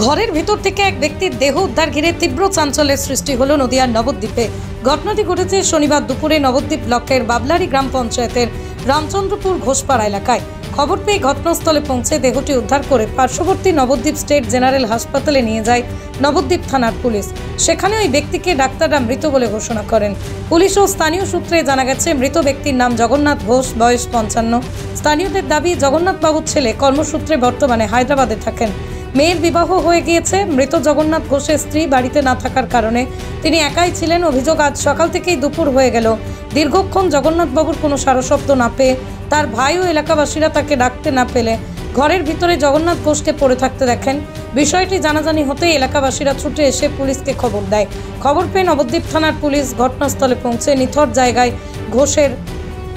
ঘরের ভিতর থেকে এক ব্যক্তির দেহ উদ্ধার ঘিরে তীব্র চাঞ্চল্যের সৃষ্টি হলো নদিয়ার নবদ্বীপে। ঘটনাটি ঘটেছে শনিবার দুপুরে নবদ্বীপ ব্লকের বাবলারি গ্রাম পঞ্চায়েতের রামচন্দ্রপুর ঘোষপাড়া এলাকায়। খবর পেয়ে ঘটনাস্থলে পৌঁছে দেহটি উদ্ধার করে পার্শ্ববর্তী নবদ্বীপ স্টেট জেনারেল হাসপাতালে নিয়ে যায় নবদ্বীপ থানার পুলিশ। সেখানে ওই ব্যক্তিকে ডাক্তাররা মৃত বলে ঘোষণা করেন। পুলিশ ও স্থানীয় সূত্রে জানা গেছে মৃত ব্যক্তির নাম জগন্নাথ ঘোষ, বয়স 55। স্থানীয়দের দাবি জগন্নাথ বাবুর ছেলে কর্মসূত্রে বর্তমানে হায়দ্রাবাদে থাকেন। মেয়ের বিবাহ হয়ে গিয়েছে। মৃত জগন্নাথ ঘোষের স্ত্রী বাড়িতে না থাকার কারণে তিনি একাই ছিলেন। অভিযোগ, আজ সকাল থেকেই দুপুর হয়ে গেল দীর্ঘক্ষণ জগন্নাথ বাবুর কোনো সাড়াশব্দ না পেয়ে তার ভাই ও এলাকাবাসীরা তাকে ডাকতে না পেলে ঘরের ভিতরে জগন্নাথ ঘোষকে পড়ে থাকতে দেখেন। বিষয়টি জানাজানি হতেই এলাকাবাসীরা ছুটে এসে পুলিশকে খবর দেয়। খবর পেয়ে নবদ্বীপ থানার পুলিশ ঘটনাস্থলে পৌঁছে নিথর জায়গায় ঘোষের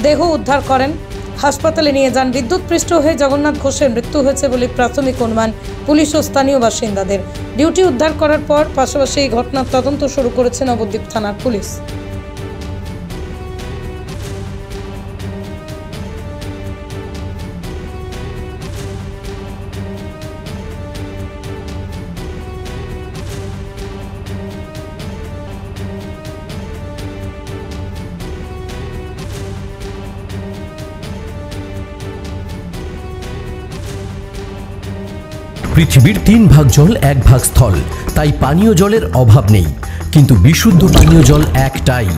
দেহ উদ্ধার করেন, হাসপাতালে নিয়ে যান। বিদ্যুৎপৃষ্ট হয়ে জগন্নাথ ঘোষের মৃত্যু হয়েছে বলে প্রাথমিক অনুমান পুলিশ ও স্থানীয় বাসিন্দাদের। ডিউটি উদ্ধার করার পর পাশাপাশি এই ঘটনার তদন্ত শুরু করেছে নবদ্বীপ থানার পুলিশ। পৃথিবীর 3 ভাগ জল 1 ভাগ স্থল, তাই পানীয় জলের অভাব নেই। কিন্তু বিশুদ্ধ পানীয় জল একটাই,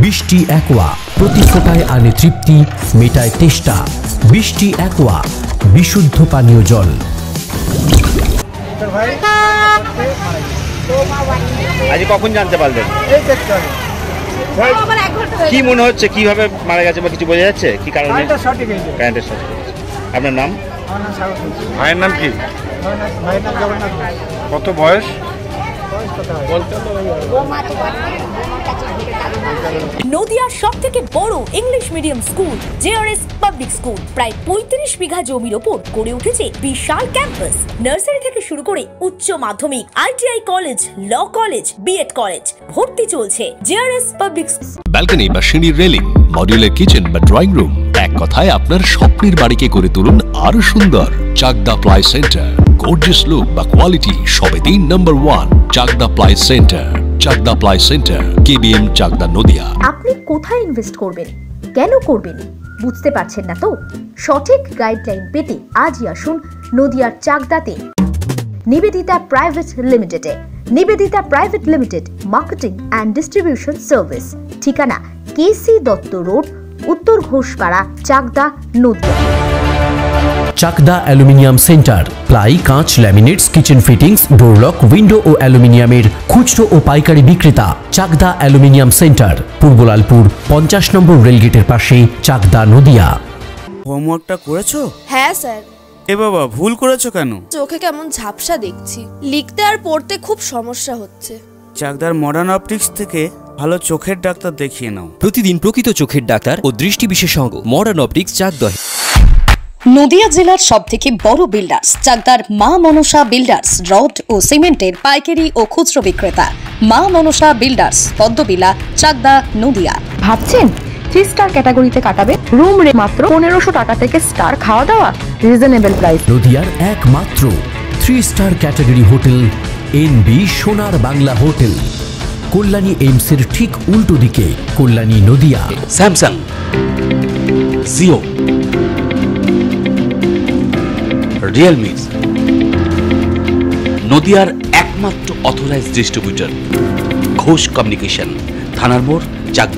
বৃষ্টি অ্যাকোয়া। প্রতি ফোঁটায় আনে তৃপ্তি, মেটায় তেষ্টা। বৃষ্টি অ্যাকোয়া, বিশুদ্ধ পানীয় জল। আজ কখন জানতে পারলেন? কি মনে হচ্ছে, কিভাবে মারা গেছে বা কিছু বোঝা যাচ্ছে? কি কারণে? কারেন্টের শর্ট। আপনার নাম? ভাইয়ের নাম কি? কত বয়স? নদিয়ার সবথেকে বড় English medium school JRS public school প্রায় 35 বিঘা জমির ওপর গড়ে উঠেছে বিশাল ক্যাম্পাস। নার্সারি থেকে শুরু করে উচ্চ মাধ্যমিক, ITI college, law college, BEd college ভর্তি চলছে জেআরএস পাবলিক। ব্যালকনি বা সিঁড়ির রেলিং, মডিউলার কিচেন বা ড্রয়িং রুম, এক কথায় আপনার স্বপ্নের বাড়িকে করে তুলুন আরো সুন্দর। Chakdah ply centre, gorgeous look বা কোয়ালিটি সবে 3 নম্বর 1 Chakdah ply centre. Chakdah ply centre, KBM, Chakdah, Nadia. আপনি কোথায় ইনভেস্ট করবেন, কেন করবেন বুঝতে পারছেন না তো? সঠিক গাইডলাইন পেতে আজই আসুন নদিয়ার চাকদাতে নিবেদিতা প্রাইভেট লিমিটেডে। Nivedita private limited, marketing and distribution service. ঠিকানা KC Dutta road, Uttar Ghoshpara, Chakdah, Nadia. Chakdah aluminium centre, ply, কাঁচ, laminates, kitchen fittings, doorlock, window ও অ্যালুমিনিয়ামের খুচরো ও পাইকারি বিক্রেতা। Chakdah aluminium centre, Purbalalpur 50 number রেলগেটের পাশে, চাকদা, নদিয়া। হোমওয়ার্কটা করেছো? হ্যাঁ স্যার। এ বাবা, ভুল করেছো কেন? চোখে কেমন ঝাপসা দেখছি, লিখতে আর পড়তে খুব সমস্যা হচ্ছে। চাকদার মডার্ন অপটিক্স থেকে ভালো চোখের ডাক্তার দেখিয়ে নাও। প্রতিদিন প্রকৃত চোখের ডাক্তার ও দৃষ্টি বিশেষজ্ঞ মডার্ন অপটিক্স, চাকদা। নদিয়া জেলার সবথেকে বড় বিল্ডার্স চাকদার মা মনসা বিল্ডার্স, রড ও সিমেন্টের পাইকারি ও খুচরো বিক্রেতা। মা মনসা বিল্ডার্স, পদ্মবিলা, চাকদা, নদিয়া। ভাবছেন 3 স্টার ক্যাটাগরিতে কাটাবে? রুম রে মাত্র 1500 টাকা থেকে স্টার, খাওয়া দাওয়া রিজনেবল প্রাইস। নদিয়ার একমাত্র 3 স্টার ক্যাটাগরি হোটেল এনবি সোনার বাংলা হোটেল, কল্যাণী এইমসের ঠিক উল্টো দিকে, কল্যাণী, নদিয়া। স্যামসাং, জিও, রিয়েলমি, নদিয়ার একমাত্র অথরাইজড ডিস্ট্রিবিউটর ঘোষ কমিউনিকেশন, থানার মোড়,